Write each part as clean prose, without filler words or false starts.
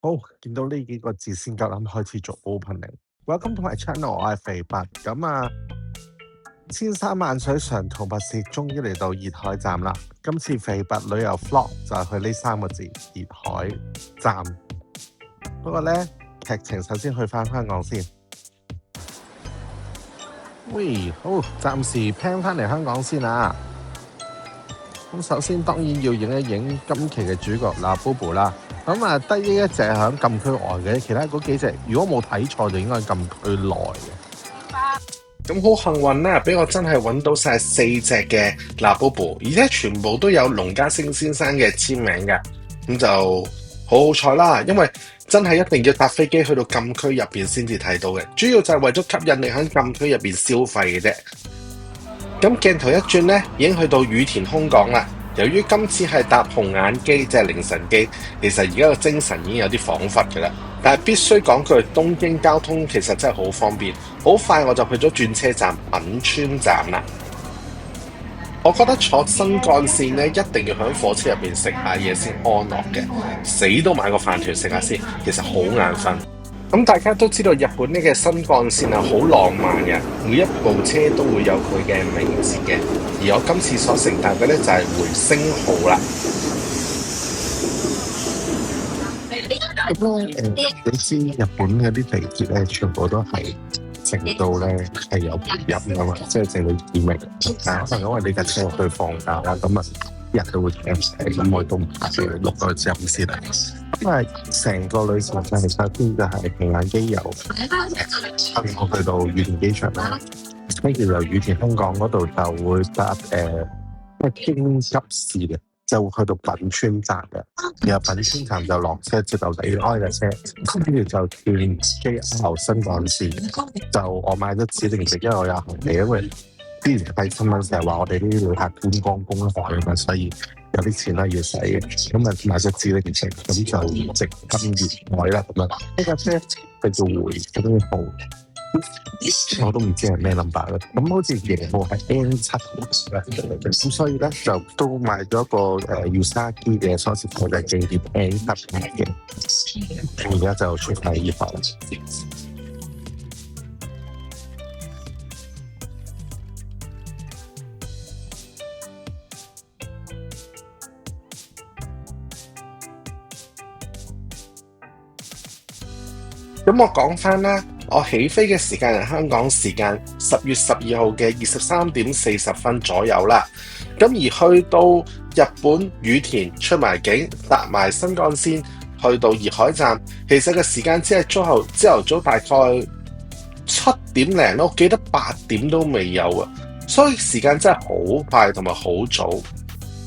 好，見到呢幾個字先夠膽開始做 opening。Welcome to my channel，我係肥拔。千山萬水長途跋涉，終於嚟到熱海站啦。今次肥拔旅遊 vlog 就係去呢3個字熱海站。不過呢，劇情首先去返香港先。喂，好，暫時 pan 返嚟香港先啦。咁首先當然要影一影今期嘅主角嗱 Bobo 啦。得呢一隻喺禁區外嘅，其他嗰幾隻如果冇睇錯就應該係禁區內嘅。咁好幸運啦，俾我真係揾到晒4隻嘅嗱 Bobo， 而且全部都有龍家星先生嘅簽名嘅，咁就好好彩啦，因為真係一定要搭飛機去到禁區入邊先至睇到嘅，主要就係為咗吸引你喺禁區入邊消費嘅啫。咁鏡頭一轉呢，已經去到羽田空港啦。由於今次係搭紅眼機，即係凌晨機，其實而家個精神已經有啲恍惚嘅啦。但係必須講句，東京交通其實真係好方便，好快我就去咗轉車站品川站啦。我覺得坐新幹線咧，一定要喺火車入邊食下嘢先安樂嘅，死都買個飯團食下先，其實好眼瞓。咁大家都知道日本呢個新幹線係好浪漫嘅，每一部車都會有佢嘅名字嘅。而我今次所乘搭嘅呢，就係回星號啦。你知日本嗰啲地鐵咧，全部都係靜到咧係有配音噶嘛，即係靜到耳鳴。但可能因為你架車去放假啦，咁人都會聽聲，咁我都唔怕住錄個音先啦。因為成個旅程就係首先就係紅眼機由香港去到羽田機場啦，跟住由羽田香港嗰度就會搭京急線嘅，就會去到品川站嘅，然後品川站就落車接就離開架車，跟住就轉 JR 新幹線。就我買咗指定席，因為我有行李，因為之前睇新聞成日話我哋呢啲旅客觀光公海啊嘛，所以有啲錢啦要使嘅，咁買咗指定席，咁就直奔熱海啦咁樣。呢架車佢叫回星號。我都唔知係咩 number 啦，咁好似型號係 N7 咁，所以咧就都買咗個Usagi 嘅鎖匙扣，就係紀念 N7 嘅。而家就出發熱海啦。咁我講翻啦。我起飛嘅時間係香港時間10月12號嘅23點40分左右啦。咁而去到日本羽田出埋境，搭埋新幹線去到熱海站，其實嘅時間只係朝頭早大概7點零咯，我記得8點都未有啊。所以時間真係好快同埋好早。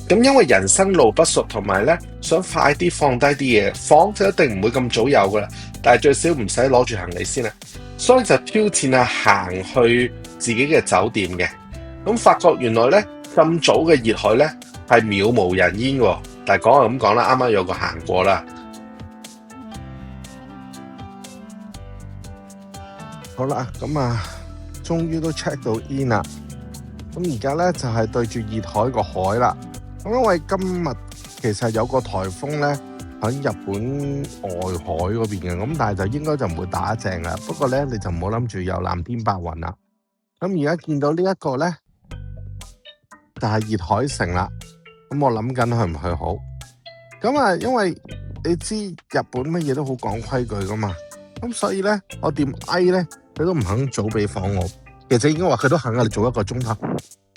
咁因為人生路不熟，同埋咧想快啲放低啲嘢，房就一定唔會咁早有噶啦。但係最少唔使攞住行李先啦，所以就挑戰下行去自己嘅酒店嘅。咁發覺原來咧咁早嘅熱海咧係渺無人煙喎。但係講係咁講啦，啱啱有個行過啦。好啦，咁終於都 check 到 in 啦。咁而家咧就係對住熱海個海啦。咁因為今日其實有個颱風咧喺日本外海嗰邊嘅，咁但係就應該就唔會打正啦。不過咧你就唔好諗住有藍天白雲啦。咁而家見到呢一個咧就係熱海城啦。咁我諗緊去唔去好？因為你知日本乜嘢都好講規矩噶嘛。咁所以咧我掂 A 咧佢都唔肯早俾房我。其實已經話佢都肯你做1個鐘頭。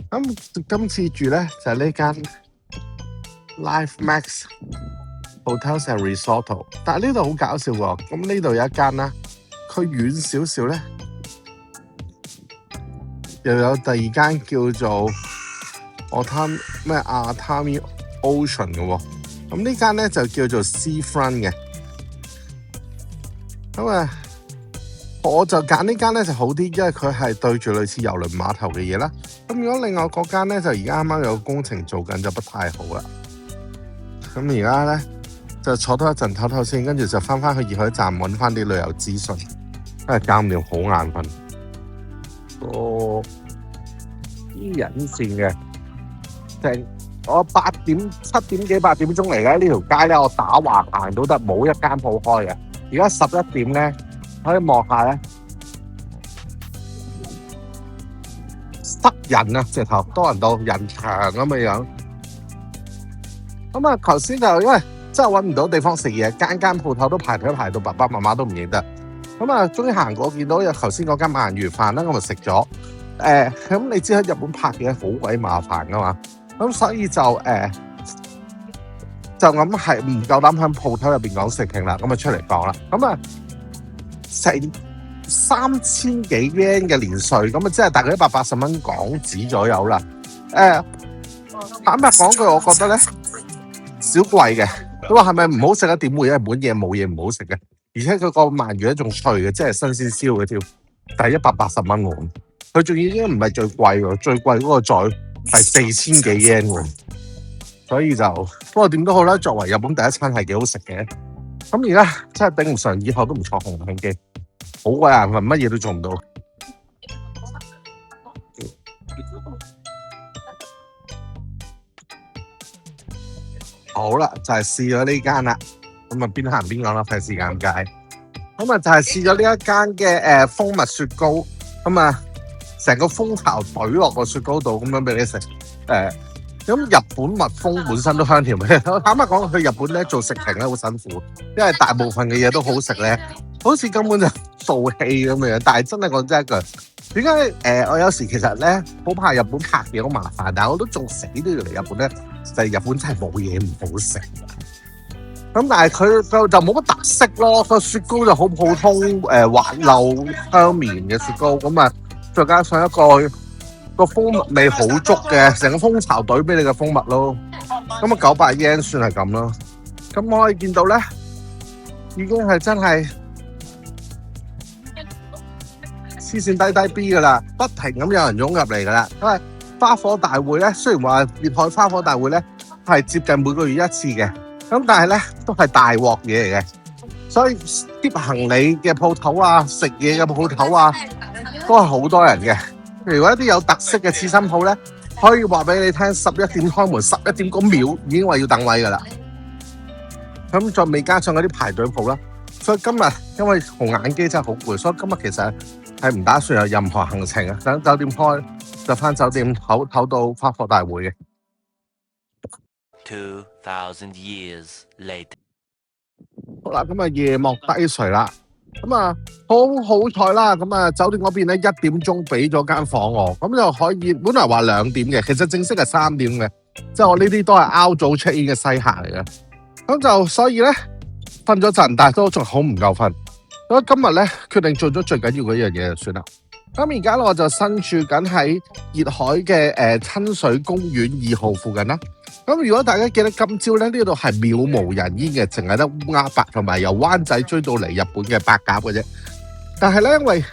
咁今次住咧就係呢間Life Max Hotels and Resort， 但係呢度好搞笑喎。咁呢度有一間啦，佢遠少少咧，又有第二間叫做Atami Ocean 嘅喎。咁呢間咧就叫做 Seafront 嘅。我就揀呢間咧就好啲，因為佢係對住類似郵輪碼頭嘅嘢啦。咁如果另外嗰間咧就而家啱啱有工程做緊，就不太好啦。咁而家咧就坐多一陣唞唞先，跟住就翻去熱海站揾翻啲旅遊資訊。因為搞唔掂好眼瞓。啲引線嘅我7點幾8點鐘嚟嘅呢條街咧，我打橫行都得，冇一間鋪開嘅。而家11點咧，可以望下咧，塞人啊，直頭多人到人牆咁嘅樣。咁啊，頭先就因為真係揾唔到地方食嘢，間鋪頭都排隊排到爸爸媽媽都唔認得。咁啊，終於行過見到有頭先嗰間鰻魚飯啦，我咪食咗。咁你知喺日本拍嘢好鬼麻煩噶嘛，咁所以就咁係唔夠膽喺鋪頭入邊講食評啦，咁啊出嚟講啦。咁啊成3000幾 yen 嘅年稅，咁啊即係大概180蚊港紙左右啦。坦白講句，我覺得咧少貴嘅。你話係咪唔好食啊？點會？日本嘢冇嘢唔好食嘅，而且佢個鰻魚咧仲脆嘅，即係新鮮燒嘅添。但係180蚊喎，佢仲已經唔係最貴喎，最貴嗰個再係4000幾 yen 喎。所以就不過點都好啦，作為日本第一餐係幾好食嘅。咁而家真係頂唔順，以後都唔坐紅眼機，好鬼眼瞓，乜嘢都做唔到。好啦，就係試咗呢間啦。咁啊邊行邊講啦，費事尷尬。咁啊就係試咗呢一間嘅蜂蜜雪糕。咁啊成個蜂巢懟落個雪糕度咁樣俾你食。咁日本蜜蜂本身都香甜嘅。我坦白講，去日本咧做食評咧好辛苦，因為大部分嘅嘢都好食咧，好似根本就做戲咁樣。但係真係講真一句，點解我有時其實咧好怕日本拍嘢好麻煩，但係我都仲死都要嚟日本咧，就係日本真係冇嘢唔好食。咁但係佢就冇乜特色咯，個雪糕就好普通，滑溜香綿嘅雪糕，咁啊再加上一個蜂蜜味好足嘅，成個蜂巢隊俾你嘅蜂蜜咯。咁啊900 yen 算係咁咯。咁我可以見到咧，已經係真係黐線低 B 噶啦，不停咁有人湧入嚟噶啦。因為花火大會咧，雖然話烈海花火大會咧係接近每個月一次嘅，咁但係咧都係大鑊嘢嚟嘅，所以啲行李嘅鋪頭啊、食嘢嘅鋪頭啊，都係好多人嘅。如果一啲有特色嘅刺身鋪咧，可以話俾你聽，11點開門，11點嗰秒已經話要等位噶啦。咁再未加上嗰啲排隊鋪啦，所以今日因為紅眼機真係好攰，所以今日其實係唔打算有任何行程啊。等酒店開就翻酒店唞到花火大會嘅。2000 years later。好啦，咁啊夜幕低垂啦，咁啊好彩啦，咁啊酒店嗰邊咧1點鐘俾咗間房我，咁就可以本來話2點嘅，其實正式係3點嘅，即係我呢啲都係 out 早 check in 嘅西客嚟嘅，咁就所以咧瞓咗陣，但係都仲好唔夠瞓，所以今日咧決定做咗最緊要嗰樣嘢就算啦。咁而家我就身處緊喺熱海嘅親水公園2號附近啦。咁如果大家記得今朝咧，呢度係渺無人煙嘅，淨係得烏鴉白同埋由灣仔追到嚟日本嘅白鴿嘅啫。但係咧，因為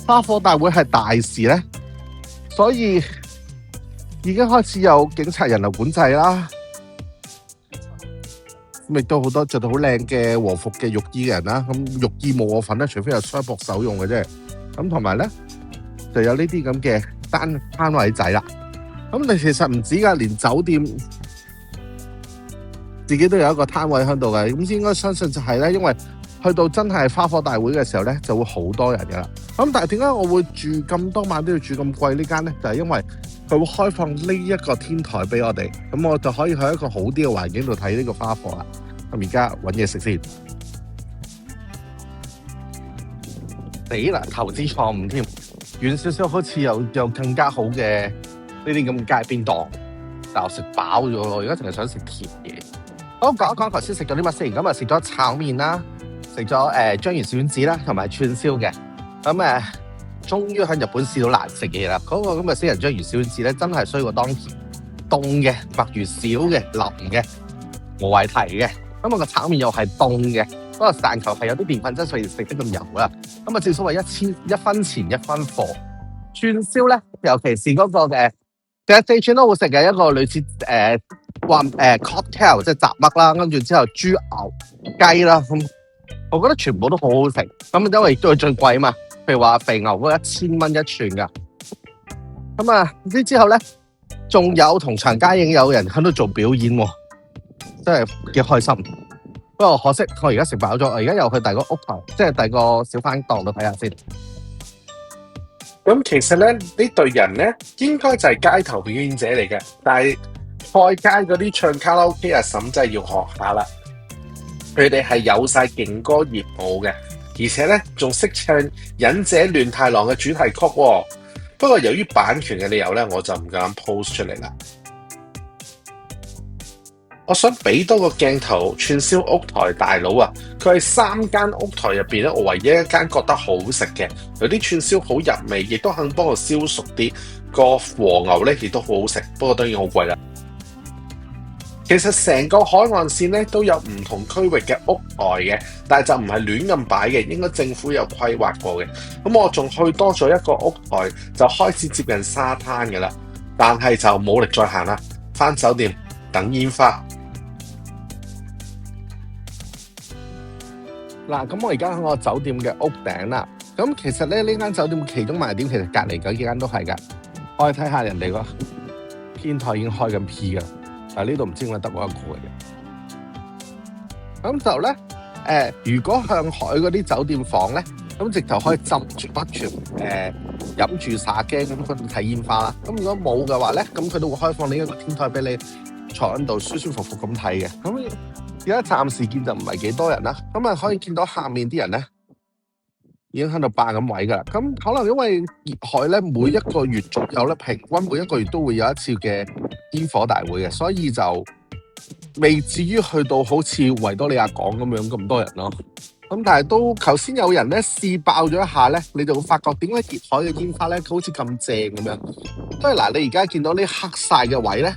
花火大會係大事咧，所以已經開始有警察人流管制啦。咁亦都好多着到好靚嘅和服嘅浴衣嘅人啦。咁浴衣冇我份咧，除非係雙膊手用嘅啫。咁同埋咧就有呢啲咁嘅攤位仔啦。咁你其實唔止㗎，連酒店自己都有一個攤位喺度嘅。咁應該相信就係咧，因為去到真係花火大會嘅時候咧，就會好多人㗎啦。咁但係點解我會住咁多晚都要住咁貴呢間咧？就係因為佢會開放呢一個天台俾我哋，咁我就可以喺一個好啲嘅環境度睇呢個花火啦。咁而家揾嘢食先。死啦！投資錯誤添，遠少少好似有更加好嘅呢啲咁嘅街邊檔，但我食飽咗咯，而家淨係想食甜嘢。好，講一講頭先食咗啲乜先。咁啊食咗炒麵啦，食咗章魚小丸子啦，同埋串燒嘅。咁終於喺日本試到難食嘅嘢啦。嗰個咁嘅死人章魚小丸子咧，真係衰過當年，凍嘅，墨魚少嘅，腍嘅，無謂提嘅。咁個炒麵又係凍嘅。嗰個但求係有啲澱粉質，所以食得咁油啦。咁正所謂1分錢1分貨。串燒咧，尤其是嗰個其實4串都好食嘅，一個類似cocktail 即係雜乜啦，跟住之後豬牛雞啦，咁我覺得全部都好好食。咁因為亦都係最貴嘛，譬如話肥牛嗰1000蚊1串噶。咁之後咧，仲有同場街影有人喺度做表演喎，真係幾開心。不過可惜我而家食飽咗，我而家又去第二個屋台，即係第二個小販檔度睇下先。咁其實咧，呢隊人咧應該就係街頭表演者嚟嘅，但係菜街嗰啲唱卡拉 OK 阿嬸真係要學下啦。佢哋係有晒勁歌熱舞嘅，而且咧仲識唱《忍者亂太郎》嘅主題曲喎。不過由於版權嘅理由咧，我就唔敢 post 出嚟啦。我想俾多個鏡頭串燒屋台大佬啊！佢係3間屋台入邊咧，我唯一一間覺得好食嘅。有啲串燒好入味，亦都肯幫我燒熟啲。個和牛咧亦都好好食，不過當然好貴啦。其實成個海岸線咧都有唔同區域嘅屋台嘅，但係就唔係亂咁擺嘅，應該政府有規劃過嘅。咁我仲去多咗一個屋台，就開始接近沙灘嘅啦，但係就冇力再行啦，返酒店等煙花。嗱，咁我而家喺我酒店嘅屋頂啦。咁其實咧呢間酒店其中賣點，其實隔離嗰幾間都係㗎。我哋睇下人哋個天台已經開緊 P 㗎，但係呢度唔知點解得我一個嘅。咁就咧如果向海嗰啲酒店房咧，咁直頭可以浸住不全飲住沙驚咁去睇煙花啦。咁如果冇嘅話咧，咁佢都會開放呢一個天台俾你坐喺度舒舒服服咁睇嘅。咁而家暫時見就唔係幾多人啦，咁啊可以見到下面啲人咧已經喺度霸緊位㗎啦。咁可能因為熱海咧每一個月左右咧，平均每一個月都會有一次嘅煙火大會嘅，所以就未至於去到好似維多利亞港咁樣咁多人咯。咁但係都頭先有人咧試爆咗一下咧，你就會發覺點解熱海嘅煙花咧好似咁正咁樣。因為嗱，你而家見到呢黑晒嘅位咧，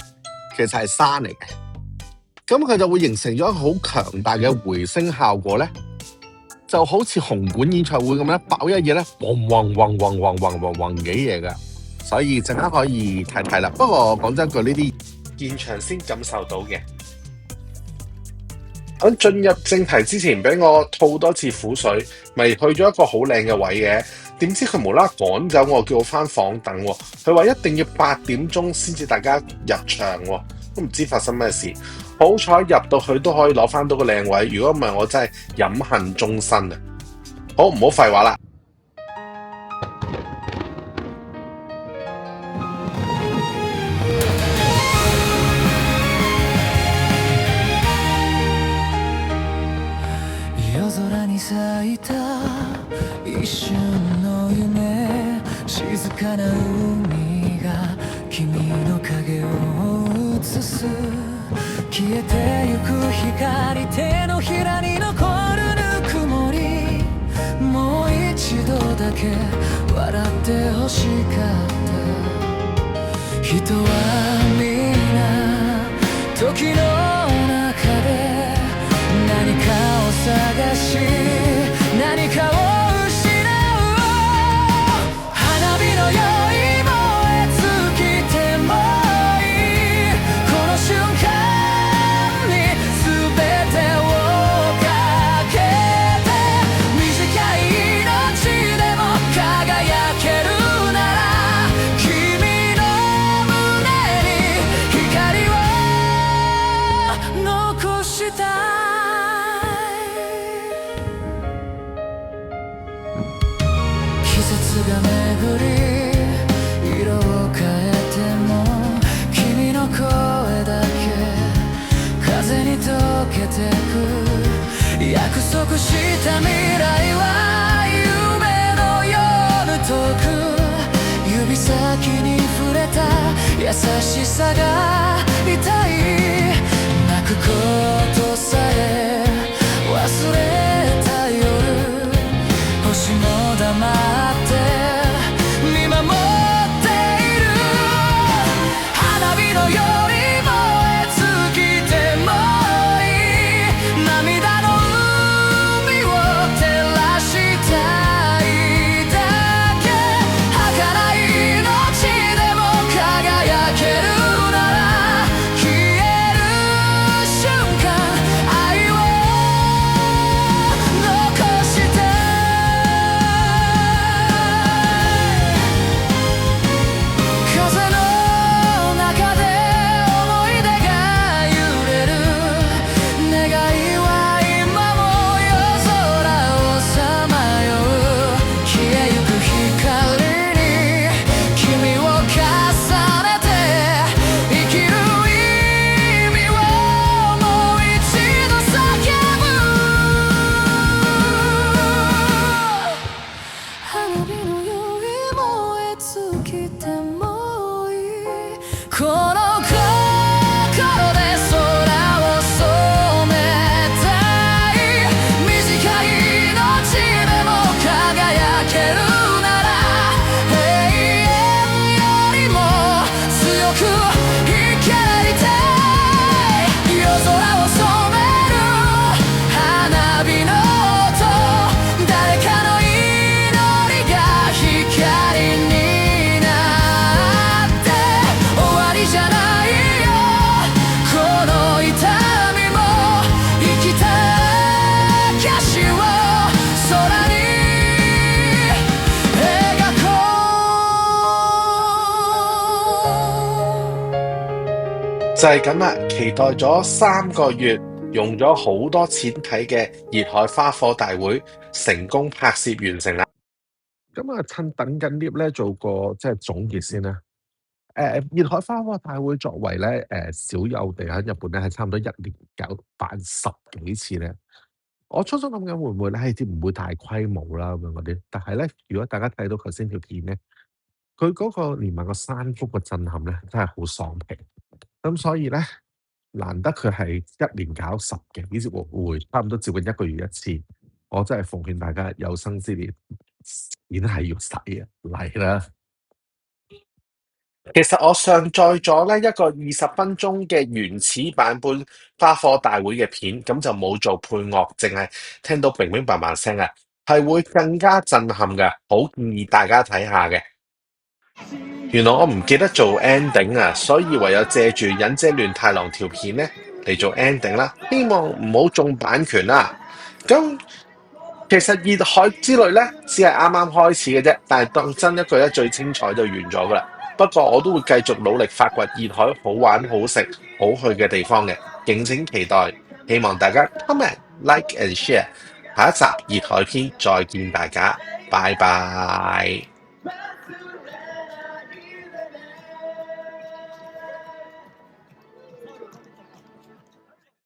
其實係山嚟嘅。咁佢就會形成咗一個好強大嘅回聲效果咧，就好似紅館演唱會咁咧，爆一嘢咧，嗡幾嘢㗎，所以陣間可以睇睇啦。不過講真句，呢啲現場先感受到嘅。咁進入正題之前，俾我吐多次苦水，咪去咗一個好靚嘅位嘅。點知佢無啦啦趕走我，叫我返房等喎。佢話一定要8點鐘先至大家入場喎，都唔知發生咩事。好彩入到去都可以攞翻到個靚位，如果唔係我真係飲恨終身啊！好，唔好廢話啦。夜空に咲いた一瞬の夢、静かな海が君の影を映す。消えてゆく光、手のひらに残るぬくもり、もう一度だけ笑ってほしかった。人はみんな時の中で何かを探し、何かを失う。花火のように燃え尽きてもいい、この瞬間約束した未来は夢のように遠く、指先に触れた優しさが痛い。泣くことさえ忘れた夜、星も黙って見守っている。花火のように燃え尽きても就係咁啦，期待咗3個月，用咗好多錢睇嘅《熱海花火大會》成功拍攝完成啦。咁啊，趁等緊 lift 咧，做個即係總結先啦。熱海花火大會作為咧少有地喺日本咧係差唔多1年辦10幾次咧，我初初諗緊會唔會咧係啲唔會大規模啦咁樣嗰啲，但係咧如果大家睇到頭先條片咧，佢嗰個連埋個山谷嘅震撼咧真係好爽皮，咁所以咧難得佢係1年搞10幾次會，差唔多接近1個月一次，我真係奉勸大家有生之年錢係要使嘅，嚟啦！其實我上載咗呢一個20分鐘嘅原始版本花火大會嘅片，咁就冇做配樂，淨係聽到乒乒乓乓聲啊，係會更加震撼嘅，好建議大家睇下嘅。原來我唔記得做 ending 啊，所以唯有借住忍者亂太郎條片咧嚟做 ending 啦，希望唔好中版權啦。咁其實熱海之旅咧只係啱啱開始嘅啫，但係當真一句咧最精彩就完咗噶啦。不過我都會繼續努力發掘熱海好玩、好食、好去嘅地方嘅，敬請期待。希望大家 comment、like and share。下一集熱海篇再見大家，拜拜。